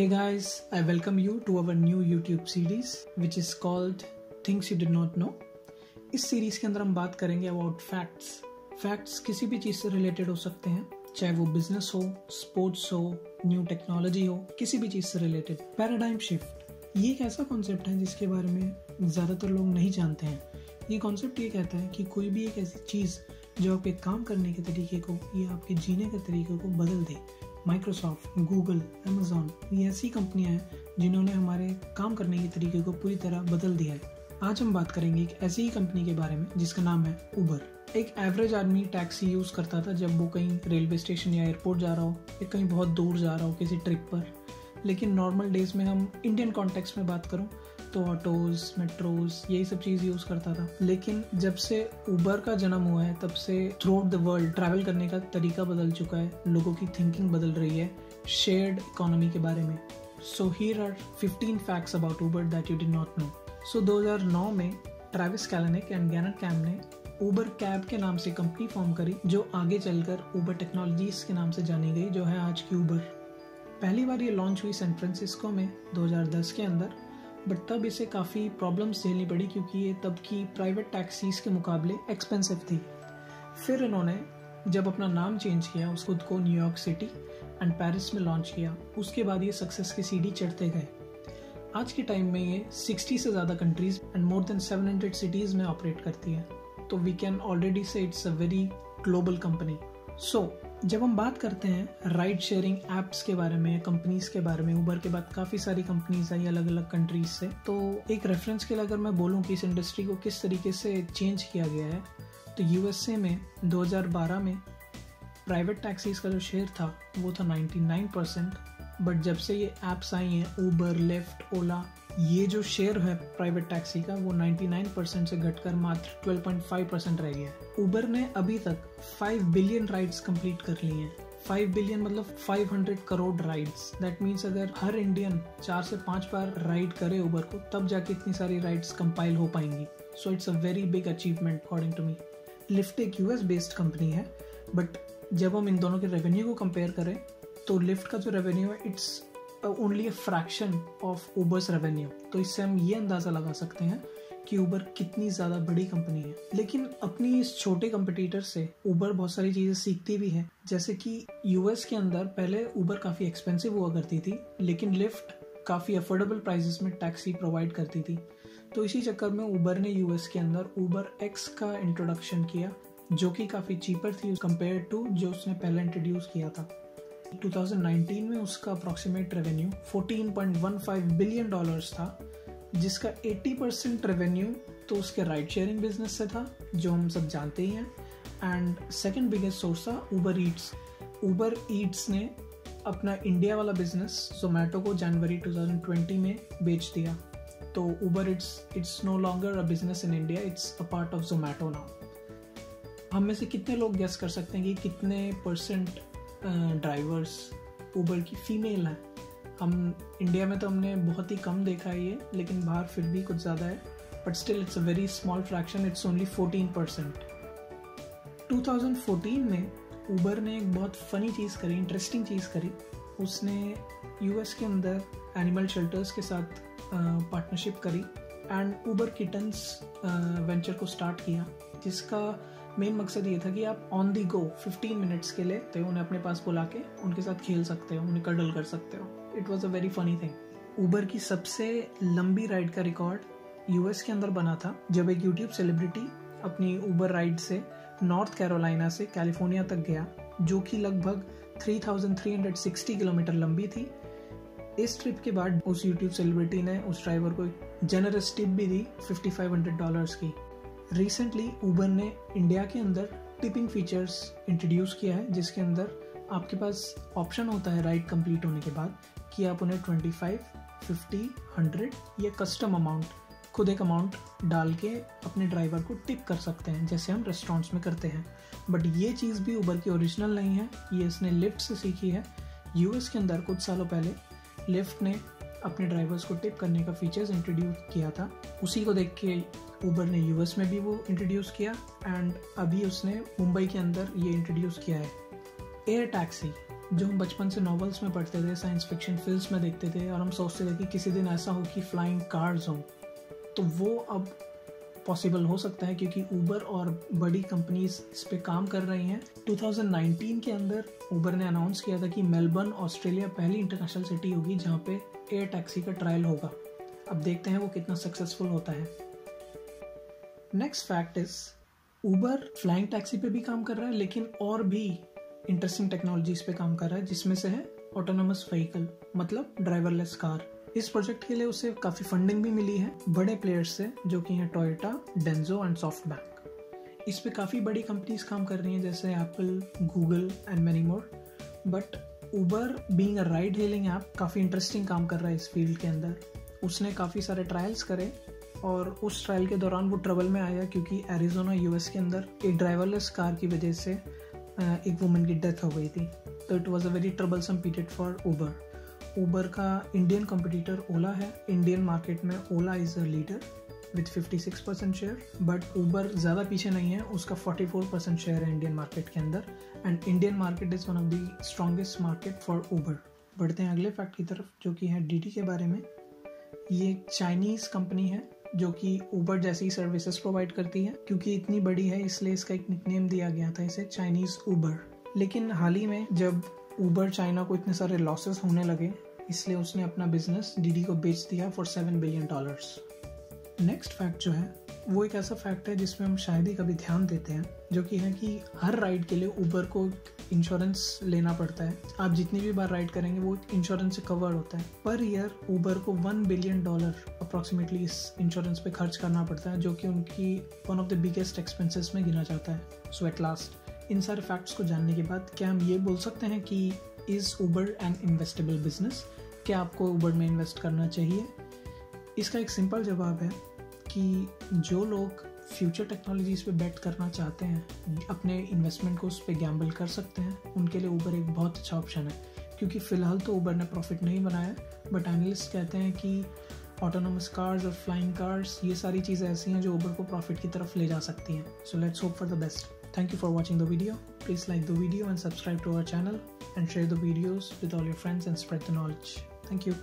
Hey guys, I welcome you to our new YouTube series which is called Things You Did Not Know. इस series के अंदर हम बात करेंगे about facts किसी भी चीज़ से रिलेटेड हो सकते हैं, चाहे वो बिजनेस हो, स्पोर्ट्स हो, न्यू टेक्नोलॉजी हो, किसी भी चीज़ से रिलेटेड। पैराडाइम शिफ्ट ये एक ऐसा कॉन्सेप्ट है जिसके बारे में ज़्यादातर लोग नहीं जानते हैं। ये कॉन्सेप्ट ये कहता है कि कोई भी एक ऐसी चीज़ जो आपके काम करने के तरीके को या आपके जीने के तरीके को बदल दे। माइक्रोसॉफ्ट, गूगल, अमेजॉन ये ऐसी कंपनियां हैं जिन्होंने हमारे काम करने के तरीके को पूरी तरह बदल दिया है। आज हम बात करेंगे एक ऐसी ही कंपनी के बारे में जिसका नाम है उबर। एक एवरेज आदमी टैक्सी यूज़ करता था जब वो कहीं रेलवे स्टेशन या एयरपोर्ट जा रहा हो या कहीं बहुत दूर जा रहा हो किसी ट्रिप पर। लेकिन नॉर्मल डेज में हम इंडियन कॉन्टेक्स्ट में बात करूं तो ऑटोज, मेट्रोज यही सब चीज़ यूज़ करता था। लेकिन जब से उबर का जन्म हुआ है तब से through out the world travel करने का तरीका बदल चुका है, लोगों की थिंकिंग बदल रही है शेयर्ड इकोनॉमी के बारे में। So here are 15 facts about Uber that you did not know. So 2009 में Travis Kalanick and Garrett Camp ने उबर कैब के नाम से कंपनी फॉर्म करी जो आगे चलकर उबर टेक्नोलॉजीज के नाम से जानी गई, जो है आज की उबर। पहली बार ये लॉन्च हुई सैन फ्रांसिस्को में 2010 के अंदर, बट तब इसे काफ़ी प्रॉब्लम्स झेलनी पड़ी क्योंकि ये तब की प्राइवेट टैक्सीज के मुकाबले एक्सपेंसिव थी। फिर इन्होंने जब अपना नाम चेंज किया, उस खुद को न्यूयॉर्क सिटी एंड पेरिस में लॉन्च किया, उसके बाद ये सक्सेस की सीढ़ी चढ़ते गए। आज के टाइम में ये 60 से ज़्यादा countries and more than 700 cities में ऑपरेट करती है, तो we can already say it's a very global company. So जब हम बात करते हैं राइड शेयरिंग एप्स के बारे में, कंपनीज के बारे में, उबर के बाद काफ़ी सारी कंपनीज आई अलग अलग कंट्रीज से, तो एक रेफरेंस के लिए अगर मैं बोलूँ कि इस इंडस्ट्री को किस तरीके से चेंज किया गया है, तो यूएसए में 2012 में प्राइवेट टैक्सीज का जो शेयर था वो था 99%, बट जब से ये एप्स आई हैं उबर, लिफ्ट, ओला, ये जो शेयर है प्राइवेट टैक्सी का वो 99% से घटकर मात्र 12.5% रह गया है। उबर ने अभी तक 5 बिलियन राइड्स कंप्लीट कर ली हैं। 5 बिलियन मतलब 500 करोड़ राइड्स। दैट मीन्स अगर हर इंडियन 4 से 5 बार राइड करे उबर को तब जाके इतनी सारी राइड्स कंपाइल हो पाएंगी। So it's a very big achievement according to me. Lyft एक यूएस बेस्ड कंपनी है, बट जब हम इन दोनों के रेवेन्यू को कंपेयर करें तो लिफ्ट का जो रेवेन्यू है it's only a fraction of Ubers revenue. तो इससे हम ये अंदाज़ा लगा सकते हैं कि उबर कितनी ज़्यादा बड़ी कंपनी है। लेकिन अपनी इस छोटे कंपटीटर से उबर बहुत सारी चीज़ें सीखती भी है, जैसे कि यूएस के अंदर पहले उबर काफ़ी एक्सपेंसिव हुआ करती थी, लेकिन लिफ्ट काफ़ी अफोर्डेबल प्राइसेस में टैक्सी प्रोवाइड करती थी। तो इसी चक्कर में उबर ने यूएस के अंदर उबर एक्स का इंट्रोडक्शन किया, जो कि काफ़ी चीपर थी कंपेयर टू जो उसने पहले इंट्रोड्यूस किया था। 2019 में उसका अप्रॉक्सीमेट रेवेन्यू $14.15 बिलियन था, जिसका 80% रेवेन्यू तो उसके राइड शेयरिंग बिजनेस से था जो हम सब जानते ही हैं, एंड सेकंड बिगेस्ट सोर्स था उबर ईट्स। उबर ईट्स ने अपना इंडिया वाला बिजनेस जोमेटो को जनवरी 2020 में बेच दिया। तो Uber it's no longer a business in India, it's a part of Zomato now. हम में से कितने लोग गेस कर सकते हैं कि कितने परसेंट ड्राइवर्स उबर की फीमेल हैं? हम इंडिया में तो हमने बहुत ही कम देखा है ये, लेकिन बाहर फिर भी कुछ ज़्यादा है, but still it's a very small fraction, it's only 14%। 2014 में उबर ने एक बहुत फनी चीज़ करी, इंटरेस्टिंग चीज़ करी। उसने यूएस के अंदर एनिमल शेल्टर्स के साथ पार्टनरशिप करी एंड उबर किटन्स वेंचर को स्टार्ट किया, जिसका मेन मकसद ये था कि आप ऑन दी गो 15 मिनट्स के लिए तो उन्हें अपने पास बुला के उनके साथ खेल सकते हो, उन्हें कडल कर सकते हो। It was a very funny thing. Uber की सबसे लंबी राइड का रिकॉर्ड यूएस के अंदर बना था जब एक यूट्यूब सेलिब्रिटी अपनी उबर राइड से नॉर्थ कैरोलिना से कैलिफोर्निया तक गया, जो कि लगभग 3,360 किलोमीटर लंबी थी। इस ट्रिप के बाद उस यूट्यूब सेलिब्रिटी ने उस ड्राइवर को एक जेनरस टिप भी दी $5,500 की। रिसेंटली उबर ने इंडिया के अंदर टिपिंग फीचर्स इंट्रोड्यूस किया है, जिसके अंदर आपके पास ऑप्शन होता है राइड कंप्लीट होने के बाद कि आप उन्हें 25, 50, 100 या कस्टम अमाउंट, खुद एक अमाउंट डाल के अपने ड्राइवर को टिप कर सकते हैं, जैसे हम रेस्टोरेंट्स में करते हैं। बट ये चीज़ भी उबर की ओरिजिनल नहीं है, ये इसने लिफ्ट से सीखी है। यूएस के अंदर कुछ सालों पहले लिफ्ट ने अपने ड्राइवर्स को टिप करने का फीचर्स इंट्रोड्यूस किया था, उसी को देख के उबर ने यूएस में भी वो इंट्रोड्यूस किया एंड अभी उसने मुंबई के अंदर ये इंट्रोड्यूस किया है। एयर टैक्सी जो हम बचपन से नॉवेल्स में पढ़ते थे, साइंस फिक्शन फिल्म्स में देखते थे और हम सोचते थे कि किसी दिन ऐसा हो कि फ्लाइंग कार्स हो, तो वो अब पॉसिबल हो सकता है क्योंकि ऊबर और बड़ी कंपनीज इस पे काम कर रही हैं। 2019 के अंदर ऊबर ने अनाउंस किया था कि मेलबर्न ऑस्ट्रेलिया पहली इंटरनेशनल सिटी होगी जहाँ पे एयर टैक्सी का ट्रायल होगा। अब देखते हैं वो कितना सक्सेसफुल होता है। Next fact is Uber flying taxi पे भी काम कर रहा है, लेकिन और भी इंटरेस्टिंग टेक्नोलॉजीज पे काम कर रहा है, जिसमें से है ऑटोनोमस व्हीकल, मतलब ड्राइवरलेस कार। इस प्रोजेक्ट के लिए उसे काफ़ी फंडिंग भी मिली है बड़े प्लेयर्स से, जो कि हैं टोयोटा, डेंजो एंड सॉफ्टबैंक। इस पे काफ़ी बड़ी कंपनीज काम कर रही हैं जैसे Apple, Google and many more. But Uber being a ride hailing app काफ़ी इंटरेस्टिंग काम कर रहा है इस फील्ड के अंदर। उसने काफ़ी सारे ट्रायल्स करे और उस ट्रायल के दौरान वो ट्रबल में आया क्योंकि एरिजोना यूएस के अंदर एक ड्राइवरलेस कार की वजह से एक वुमन की डेथ हो गई थी। तो it was a very troublesome period for Uber. Uber का इंडियन कंपटीटर ओला है। इंडियन मार्केट में Ola is a leader with 56% share, but Uber ज़्यादा पीछे नहीं है, उसका 44% शेयर है इंडियन मार्केट के अंदर। And Indian market is one of the strongest market for Uber. बढ़ते हैं अगले फैक्ट की तरफ, जो कि है डीडी के बारे में। ये एक चाइनीज़ कंपनी है जो कि ऊबर जैसी सर्विसेज प्रोवाइड करती है। क्योंकि इतनी बड़ी है इसलिए इसका एक निकनेम दिया गया था इसे, चाइनीज़ ऊबर। लेकिन हाल ही में जब ऊबर चाइना को इतने सारे लॉसेस होने लगे, इसलिए उसने अपना बिजनेस डीडी को बेच दिया फॉर $7 बिलियन। नेक्स्ट फैक्ट जो है वो एक ऐसा फैक्ट है जिसमें हम शायद ही कभी ध्यान देते हैं, जो कि है कि हर राइड के लिए ऊबर को इंश्योरेंस लेना पड़ता है। आप जितनी भी बार राइड करेंगे वो इंश्योरेंस से कवर्ड होता है। पर ईयर ऊबर को $1 बिलियन अप्रॉक्सीमेटली इस इंश्योरेंस पे खर्च करना पड़ता है, जो कि उनकी one of the biggest expenses में गिना जाता है। सो एट लास्ट, इन सारे फैक्ट्स को जानने के बाद क्या हम ये बोल सकते हैं कि is Uber an investable business? क्या आपको ऊबर में इन्वेस्ट करना चाहिए? इसका एक सिंपल जवाब है कि जो लोग फ्यूचर टेक्नोलॉजीज़ पे बेट करना चाहते हैं, अपने इन्वेस्टमेंट को उस पर गैम्बल कर सकते हैं, उनके लिए ऊबर एक बहुत अच्छा ऑप्शन है। क्योंकि फ़िलहाल तो ऊबर ने प्रॉफिट नहीं बनाया, बट एनालिस्ट कहते हैं कि ऑटोनोमस कार्स और फ्लाइंग कार्स, ये सारी चीज़ें ऐसी हैं जो ऊबर को प्रॉफिट की तरफ ले जा सकती हैं। So let's hope for the best. Thank you for watching the video. Please like the video and subscribe to our channel and share the videos with all your friends and spread the knowledge. Thank you.